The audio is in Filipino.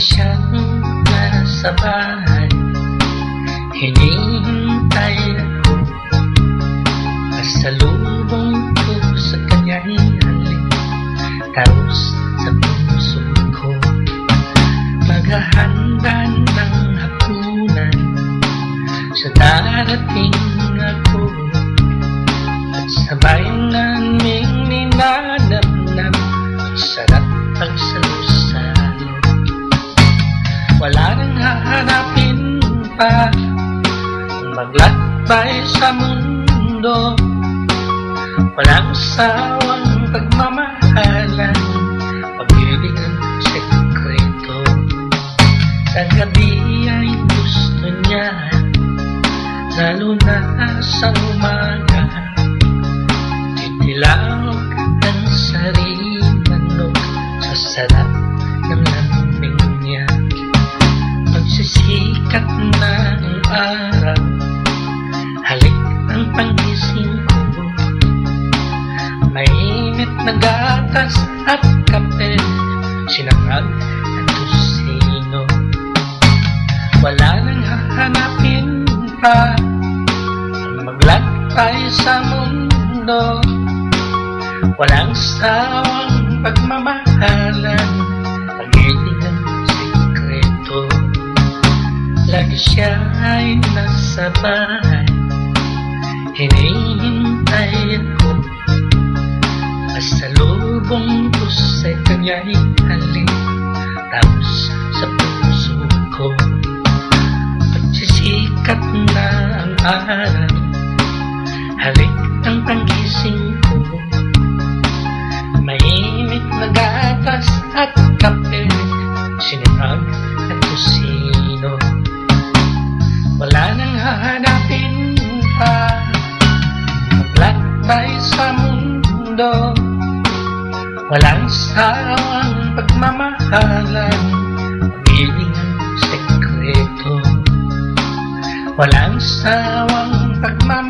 siyang nasa bahay, hinihintay ako. Pasalubong ko sa kanyang halik, taos sa puso ko. Maghahanda ng hapunan, sa darating ako. At sabay naming ninanamnam, sarap pagsalusalo. Wala nang hahanapin pa, maglakbay sa mundo. Walang sawang pagmamahalan, pag-ibig ang sekreto. Sa gabi ay gusto niya, lalo na sa umaga. Titilawag ng sarimanog sa sarap ng lambing niya. Magsisikat na ang araw, halik ang panggising ko. Mainit na gatas at kape, sinangag at tusino. Wala nang hahanapin pa, maglakbay sa mundo. Walang sawang pagmamahalan, pag-ibig ang sikreto. Lagi siya ay nasa bahay, hinihintay ako. Pasalubong ko sa kanya'y halik, tapos sa puso ko. Pagsisikat na ang araw, halik ang panggising ko. Mainit na gatas at kape, sinangag at tusino. Wala nang hahanapin pa, maglakbay sa mundo. Walang sawang pagmamahalan, pag-ibig ang sekreto. Walang sawang pagmamahalan,